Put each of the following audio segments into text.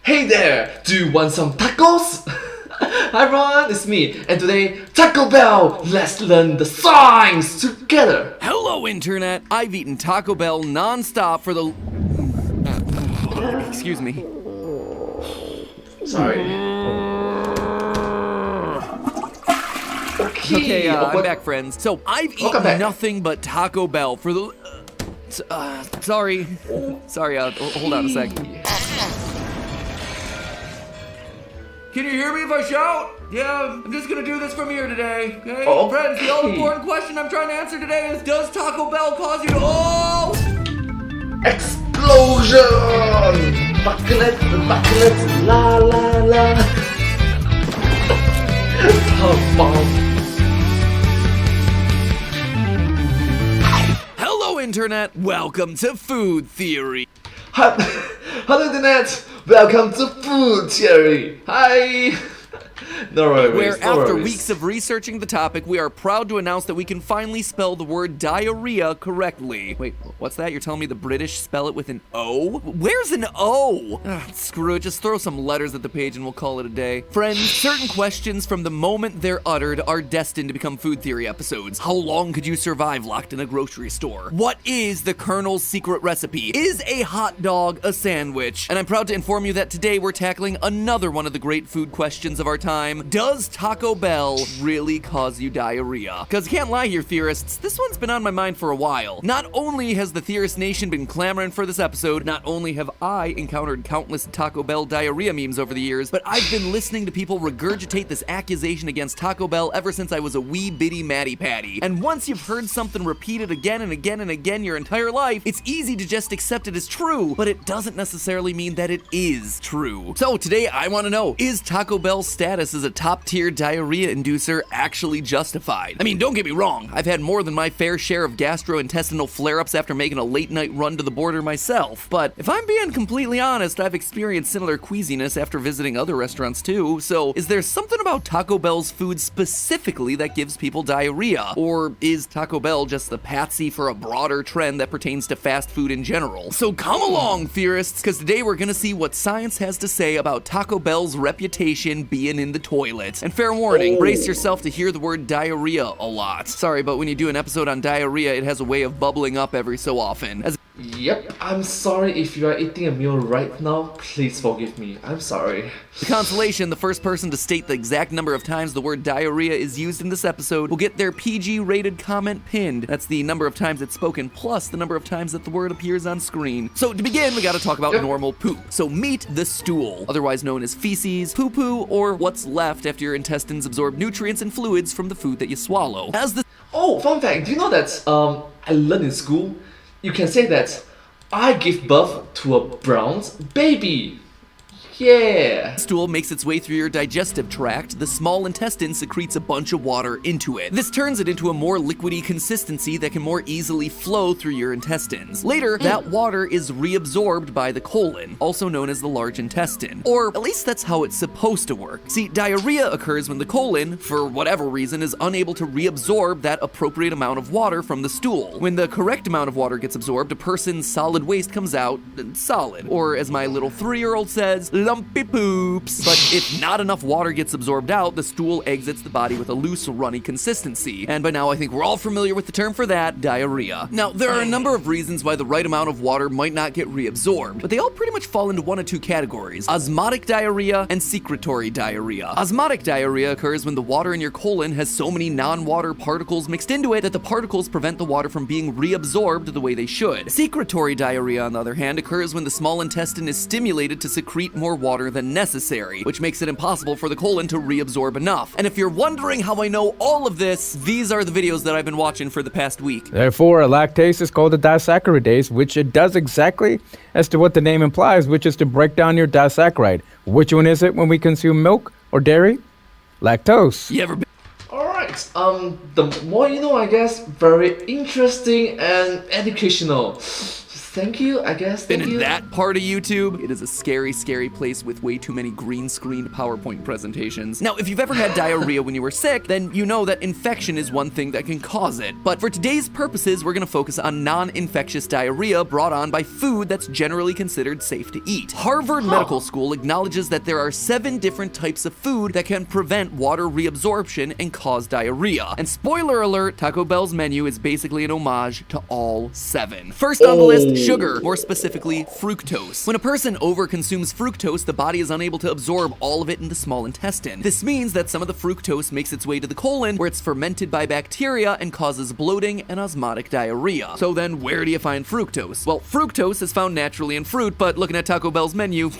Hey there! Do you want some tacos? Hi everyone, it's me, and today, Taco Bell! Let's learn the science together! Hello, Internet! I've eaten Taco Bell non-stop for the... Excuse me. Sorry. Okay, I'm back, friends. So, I've eaten nothing but Taco Bell for the... sorry. Sorry, hold on a sec. Can you hear me if I shout? Yeah, I'm just gonna do this from here today, okay? Friends, the all-important question I'm trying to answer today is, does Taco Bell cause you to... Oh! Explosion! Bucklet, la la la. Hello, Internet! Welcome to Food Theory! Hello, Internet! Welcome to Food Theory! Hi! No worries, Where after weeks of researching the topic, we are proud to announce that we can finally spell the word diarrhea correctly. Wait, what's that? You're telling me the British spell it with an O? Where's an O? Screw it, just throw some letters at the page and we'll call it a day. Friends, certain questions from the moment they're uttered are destined to become food theory episodes. How long could you survive locked in a grocery store? What is the Colonel's secret recipe? Is a hot dog a sandwich? And I'm proud to inform you that today we're tackling another one of the great food questions of our time. Does Taco Bell really cause you diarrhea? Because I can't lie here, theorists, this one's been on my mind for a while. Not only has the Theorist Nation been clamoring for this episode, not only have I encountered countless Taco Bell diarrhea memes over the years, but I've been listening to people regurgitate this accusation against Taco Bell ever since I was a wee bitty Matty Patty. And once you've heard something repeated again and again and again your entire life, it's easy to just accept it as true, but it doesn't necessarily mean that it is true. So today I want to know, is Taco Bell's status as a top-tier diarrhea inducer actually justified? I mean, don't get me wrong, I've had more than my fair share of gastrointestinal flare-ups after making a late-night run to the border myself, but if I'm being completely honest, I've experienced similar queasiness after visiting other restaurants too, so is there something about Taco Bell's food specifically that gives people diarrhea? Or is Taco Bell just the patsy for a broader trend that pertains to fast food in general? So come along, theorists, because today we're gonna see what science has to say about Taco Bell's reputation being in the toilet. And fair warning, brace yourself to hear the word diarrhea a lot. Sorry, but when you do an episode on diarrhea, it has a way of bubbling up every so often. Yep, I'm sorry if you are eating a meal right now. Please forgive me. I'm sorry. The consolation, the first person to state the exact number of times the word diarrhea is used in this episode will get their PG-rated comment pinned. That's the number of times it's spoken plus the number of times that the word appears on screen. So to begin, we gotta talk about normal poop. So meet the stool, otherwise known as feces, poo-poo, or what's left after your intestines absorb nutrients and fluids from the food that you swallow. Fun fact, do you know that I learned in school? You can say that I give birth to a brown baby. Yeah. Stool makes its way through your digestive tract. The small intestine secretes a bunch of water into it. This turns it into a more liquidy consistency that can more easily flow through your intestines. Later, that water is reabsorbed by the colon, also known as the large intestine. Or at least that's how it's supposed to work. See, diarrhea occurs when the colon, for whatever reason, is unable to reabsorb that appropriate amount of water from the stool. When the correct amount of water gets absorbed, a person's solid waste comes out solid. Or as my little 3-year-old says, lumpy poops. But if not enough water gets absorbed out, the stool exits the body with a loose, runny consistency. And by now, I think we're all familiar with the term for that, diarrhea. Now, there are a number of reasons why the right amount of water might not get reabsorbed, but they all pretty much fall into one of two categories: osmotic diarrhea and secretory diarrhea. Osmotic diarrhea occurs when the water in your colon has so many non-water particles mixed into it that the particles prevent the water from being reabsorbed the way they should. Secretory diarrhea, on the other hand, occurs when the small intestine is stimulated to secrete more water than necessary, which makes it impossible for the colon to reabsorb enough. And if you're wondering how I know all of this, these are the videos that I've been watching for the past week. Therefore, a lactase is called a disaccharidase, which it does exactly as to what the name implies, which is to break down your disaccharide. Which one is it when we consume milk or dairy? Lactose. You ever been... Alright, the more you know, I guess. Very interesting and educational. Thank you, I guess. Thank And you. in that part of YouTube, it is a scary, scary place with way too many green-screened PowerPoint presentations. Now, if you've ever had diarrhea when you were sick, then you know that infection is one thing that can cause it. But for today's purposes, we're gonna focus on non-infectious diarrhea brought on by food that's generally considered safe to eat. Harvard Medical School acknowledges that there are 7 different types of food that can prevent water reabsorption and cause diarrhea. And spoiler alert, Taco Bell's menu is basically an homage to all 7. First on the list, sugar, more specifically fructose. When a person overconsumes fructose, the body is unable to absorb all of it in the small intestine. This means that some of the fructose makes its way to the colon, where it's fermented by bacteria and causes bloating and osmotic diarrhea. So then where do you find fructose? Well, fructose is found naturally in fruit, but looking at Taco Bell's menu,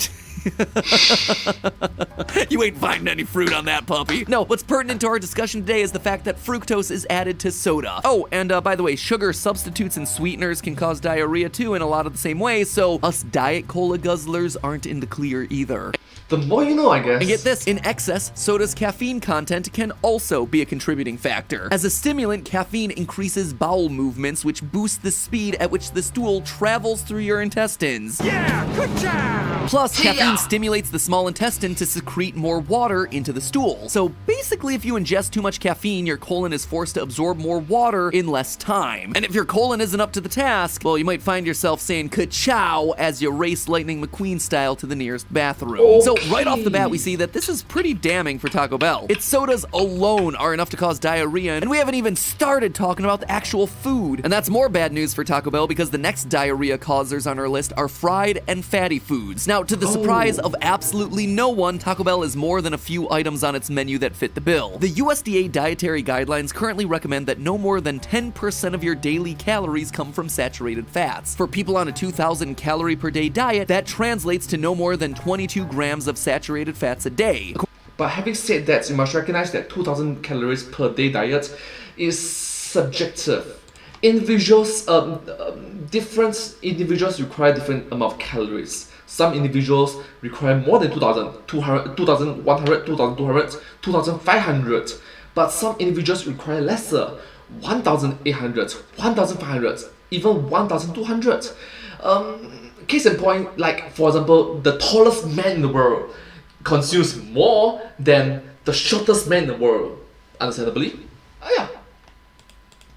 you ain't finding any fruit on that puppy. No, what's pertinent to our discussion today is the fact that fructose is added to soda. Oh, and by the way, sugar substitutes and sweeteners can cause diarrhea too in a lot of the same ways, so us Diet Cola guzzlers aren't in the clear either. The more you know, I guess. And get this, in excess, soda's caffeine content can also be a contributing factor. As a stimulant, caffeine increases bowel movements, which boosts the speed at which the stool travels through your intestines. Yeah, good job! Plus, caffeine stimulates the small intestine to secrete more water into the stool. So basically, if you ingest too much caffeine, your colon is forced to absorb more water in less time. And if your colon isn't up to the task, well, you might find yourself saying ka-chow as you race Lightning McQueen style to the nearest bathroom. So right off the bat, we see that this is pretty damning for Taco Bell. Its sodas alone are enough to cause diarrhea, and we haven't even started talking about the actual food. And that's more bad news for Taco Bell because the next diarrhea causers on our list are fried and fatty foods. Now, to the surprise of absolutely no one, Taco Bell is more than a few items on its menu that fit the bill. The USDA dietary guidelines currently recommend that no more than 10% of your daily calories come from saturated fats. For people on a 2,000 calorie per day diet, that translates to no more than 22 grams of saturated fats a day. But having said that, you must recognize that 2,000 calories per day diet is subjective. Different individuals require different amount of calories. Some individuals require more than 2,000, 2,100, 2,200, 2,500. But some individuals require lesser, 1,800, 1,500, even 1,200. Case in point, like for example, the tallest man in the world consumes more than the shortest man in the world. Understandably? Yeah.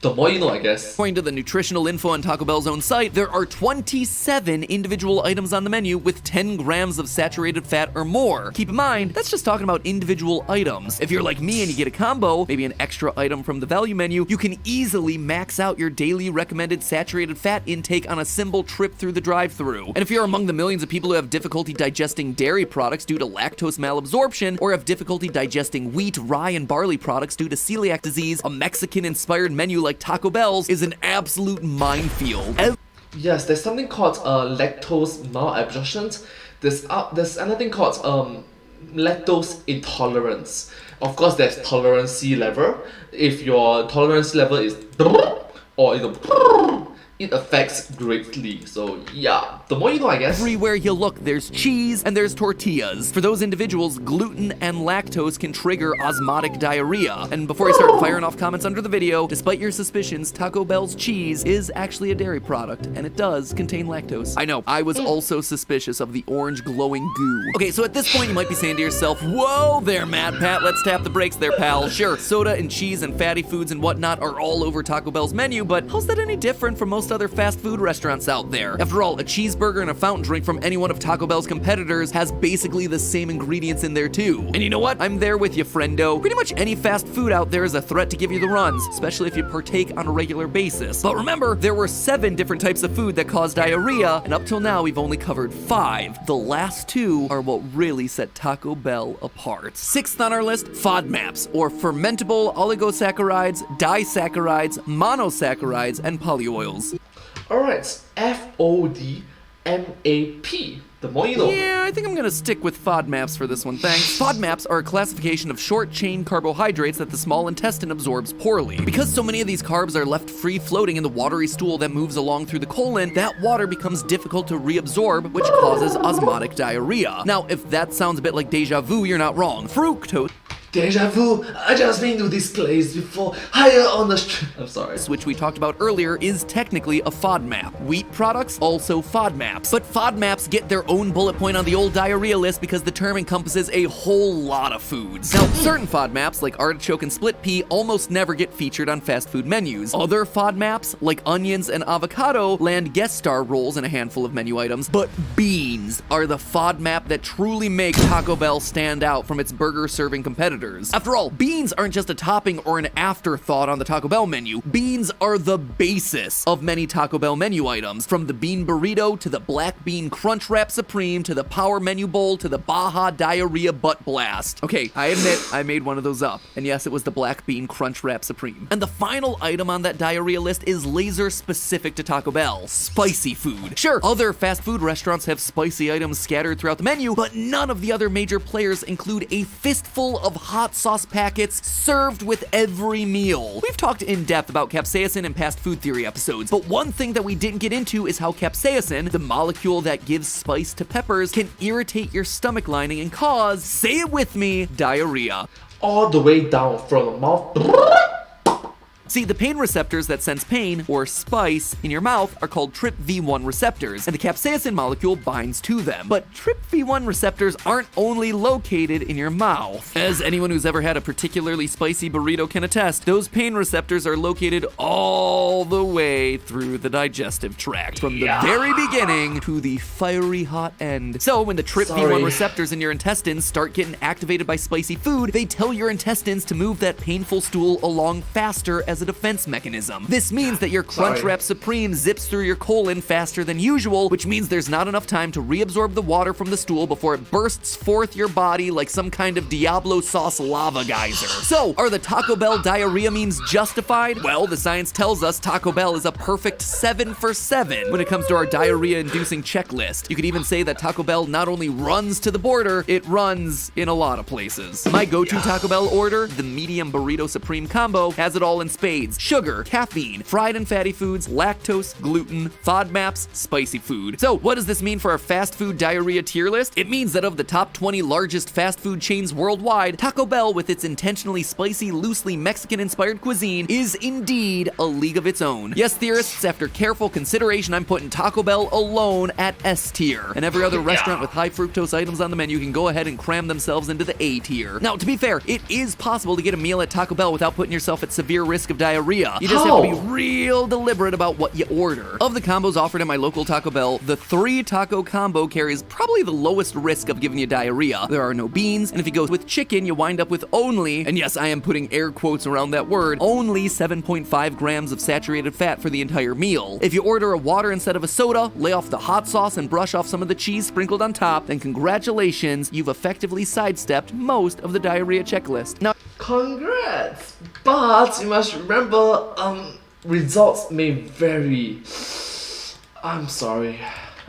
The more you know, I guess. According to the nutritional info on Taco Bell's own site, there are 27 individual items on the menu with 10 grams of saturated fat or more. Keep in mind, that's just talking about individual items. If you're like me and you get a combo, maybe an extra item from the value menu, you can easily max out your daily recommended saturated fat intake on a simple trip through the drive-thru. And if you're among the millions of people who have difficulty digesting dairy products due to lactose malabsorption, or have difficulty digesting wheat, rye, and barley products due to celiac disease, a Mexican-inspired menu like Taco Bell's is an absolute minefield. Yes, there's something called lactose malabsorption. There's another thing called lactose intolerance. Of course, there's tolerance level. If your tolerance level is or it affects greatly. So yeah, the more you know, I guess. Everywhere you look, there's cheese and there's tortillas. For those individuals, gluten and lactose can trigger osmotic diarrhea. And before I start firing off comments under the video, despite your suspicions, Taco Bell's cheese is actually a dairy product, and it does contain lactose. I know, I was also suspicious of the orange glowing goo. Okay, so at this point, you might be saying to yourself, whoa there, Mad Pat, let's tap the brakes there, pal. Sure, soda and cheese and fatty foods and whatnot are all over Taco Bell's menu, but how's that any different from most other fast food restaurants out there? After all, a cheeseburger and a fountain drink from any one of Taco Bell's competitors has basically the same ingredients in there too. And you know what? I'm there with you, friendo. Pretty much any fast food out there is a threat to give you the runs, especially if you partake on a regular basis. But remember, there were 7 different types of food that cause diarrhea, and up till now we've only covered 5. The last 2 are what really set Taco Bell apart. 6th on our list, FODMAPs, or fermentable oligosaccharides, disaccharides, monosaccharides, and polyoils. Alright, FODMAP. The more you know. Yeah, I think I'm gonna stick with FODMAPs for this one, thanks. FODMAPs are a classification of short-chain carbohydrates that the small intestine absorbs poorly. Because so many of these carbs are left free-floating in the watery stool that moves along through the colon, that water becomes difficult to reabsorb, which causes osmotic diarrhea. Now, if that sounds a bit like deja vu, you're not wrong. Fructose Deja vu, I just been to this place before, higher on the street. I'm sorry. Which we talked about earlier is technically a FODMAP. Wheat products, also FODMAPs. But FODMAPs get their own bullet point on the old diarrhea list because the term encompasses a whole lot of foods. Now, certain FODMAPs, like artichoke and split pea, almost never get featured on fast food menus. Other FODMAPs, like onions and avocado, land guest star roles in a handful of menu items. But beans are the FODMAP that truly make Taco Bell stand out from its burger-serving competitors. After all, beans aren't just a topping or an afterthought on the Taco Bell menu. Beans are the basis of many Taco Bell menu items, from the bean burrito to the black bean crunch wrap supreme to the power menu bowl to the Baja diarrhea butt blast. Okay, I admit I made one of those up, and yes, it was the black bean crunch wrap supreme. And the final item on that diarrhea list is laser specific to Taco Bell: spicy food. Sure, other fast food restaurants have spicy items scattered throughout the menu, but none of the other major players include a fistful of hot sauce packets served with every meal. We've talked in depth about capsaicin in past food theory episodes, but one thing that we didn't get into is how capsaicin, the molecule that gives spice to peppers, can irritate your stomach lining and cause, say it with me, diarrhea. All the way down from the mouth. See, the pain receptors that sense pain, or spice, in your mouth are called TRPV1 receptors, and the capsaicin molecule binds to them. But TRPV1 receptors aren't only located in your mouth. As anyone who's ever had a particularly spicy burrito can attest, those pain receptors are located all the way through the digestive tract, from the very beginning to the fiery hot end. So when the TRPV1 receptors in your intestines start getting activated by spicy food, they tell your intestines to move that painful stool along faster as a defense mechanism. This means that your Crunchwrap Supreme zips through your colon faster than usual, which means there's not enough time to reabsorb the water from the stool before it bursts forth your body like some kind of Diablo sauce lava geyser. So, are the Taco Bell diarrhea memes justified? Well, the science tells us Taco Bell is a perfect 7 for 7 when it comes to our diarrhea-inducing checklist. You could even say that Taco Bell not only runs to the border, it runs in a lot of places. My go-to Taco Bell order, the medium burrito supreme combo, has it all in spades. Sugar, caffeine, fried and fatty foods, lactose, gluten, FODMAPs, spicy food. So what does this mean for our fast food diarrhea tier list? It means that of the top 20 largest fast food chains worldwide, Taco Bell, with its intentionally spicy, loosely Mexican-inspired cuisine, is indeed a league of its own. Yes, theorists, after careful consideration, I'm putting Taco Bell alone at S tier. And every other restaurant with high fructose items on the menu can go ahead and cram themselves into the A tier. Now, to be fair, it is possible to get a meal at Taco Bell without putting yourself at severe risk of diarrhea. You just have to be real deliberate about what you order. Of the combos offered at my local Taco Bell, the 3 taco combo carries probably the lowest risk of giving you diarrhea. There are no beans, and if you go with chicken, you wind up with only, and yes, I am putting air quotes around that word, only 7.5 grams of saturated fat for the entire meal. If you order a water instead of a soda, lay off the hot sauce and brush off some of the cheese sprinkled on top, then congratulations, you've effectively sidestepped most of the diarrhea checklist. Now, congrats! But you must remember, results may vary. I'm sorry.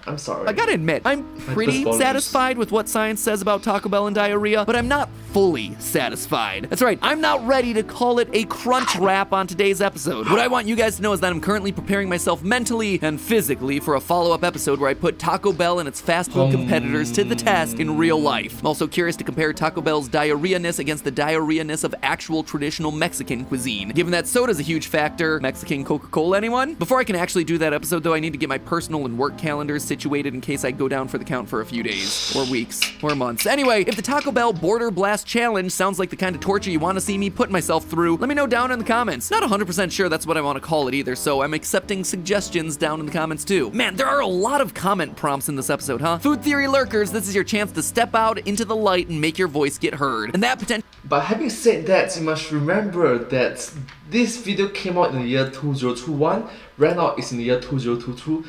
I gotta admit, I'm pretty satisfied with what science says about Taco Bell and diarrhea, but I'm not fully satisfied. That's right, I'm not ready to call it a crunch wrap on today's episode. What I want you guys to know is that I'm currently preparing myself mentally and physically for a follow-up episode where I put Taco Bell and its fast food competitors to the test in real life. I'm also curious to compare Taco Bell's diarrhea-ness against the diarrhea-ness of actual traditional Mexican cuisine. Given that soda's a huge factor, Mexican Coca-Cola, anyone? Before I can actually do that episode, though, I need to get my personal and work calendars situated in case I go down for the count for a few days, or weeks, or months. Anyway, if the Taco Bell Border Blast Challenge sounds like the kind of torture you want to see me put myself through, let me know down in the comments. Not 100% sure that's what I want to call it either, so I'm accepting suggestions down in the comments too. Man, there are a lot of comment prompts in this episode, huh? Food theory lurkers, this is your chance to step out into the light and make your voice get heard. And that potential. But having said that, you must remember that this video came out in the year 2021, right now it's in the year 2022.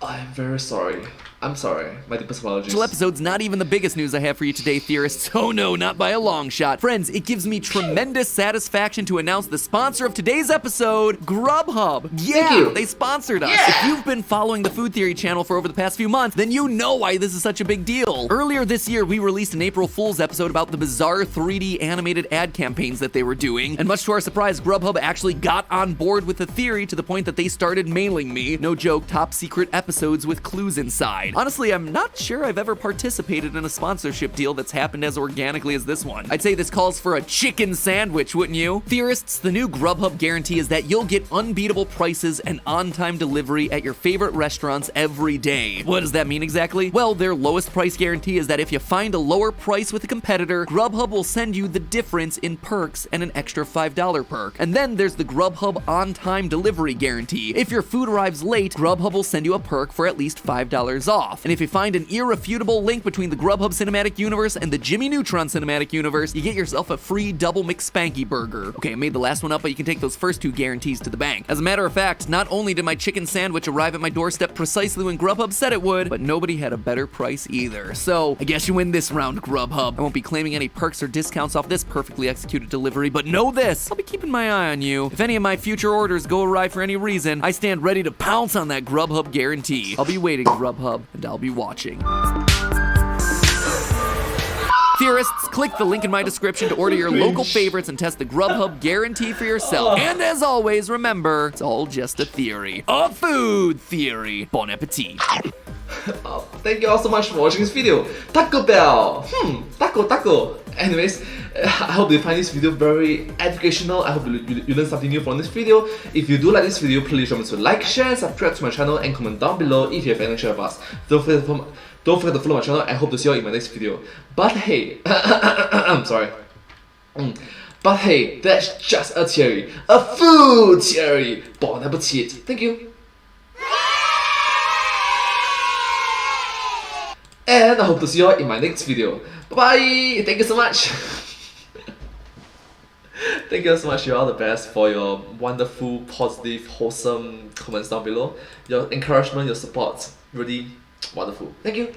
I'm very sorry. I'm sorry. My deepest apologies. Episode's not even the biggest news I have for you today, theorists. Oh no, not by a long shot. Friends, it gives me tremendous satisfaction to announce the sponsor of today's episode, Grubhub. Yeah, they sponsored us. Yeah. If you've been following the Food Theory channel for over the past few months, then you know why this is such a big deal. Earlier this year, we released an April Fool's episode about the bizarre 3D animated ad campaigns that they were doing, and much to our surprise, Grubhub actually got on board with the theory to the point that they started mailing me, no joke, top secret episodes with clues inside. Honestly, I'm not sure I've ever participated in a sponsorship deal that's happened as organically as this one. I'd say this calls for a chicken sandwich, wouldn't you? Theorists, the new Grubhub guarantee is that you'll get unbeatable prices and on-time delivery at your favorite restaurants every day. What does that mean exactly? Well, their lowest price guarantee is that if you find a lower price with a competitor, Grubhub will send you the difference in perks and an extra $5 perk. And then there's the Grubhub on-time delivery guarantee. If your food arrives late, Grubhub will send you a perk for at least $5 off. And if you find an irrefutable link between the Grubhub Cinematic Universe and the Jimmy Neutron Cinematic Universe, you get yourself a free double McSpanky burger. Okay, I made the last one up, but you can take those first two guarantees to the bank. As a matter of fact, not only did my chicken sandwich arrive at my doorstep precisely when Grubhub said it would, but nobody had a better price either. So, I guess you win this round, Grubhub. I won't be claiming any perks or discounts off this perfectly executed delivery, but know this, I'll be keeping my eye on you. If any of my future orders go awry for any reason, I stand ready to pounce on that Grubhub guarantee. I'll be waiting, Grubhub, and I'll be watching. Theorists, click the link in my description to order your local favorites and test the Grubhub guarantee for yourself. And as always, remember, it's all just a theory. A food theory. Bon appetit. Thank you all so much for watching this video. Taco Bell. Taco. Anyways, I hope you find this video very educational. I hope you learned something new from this video. If you do like this video, please remember to like, share, subscribe to my channel, and comment down below if you have any share of us. Don't forget to follow my channel. I hope to see you all in my next video. But hey, I'm sorry. But hey, that's just a theory. A food theory. Bon appetit. Thank you. And I hope to see you all in my next video. Bye-bye! Thank you so much! Thank you so much, you're all the best for your wonderful, positive, wholesome comments down below. Your encouragement, your support, really wonderful. Thank you!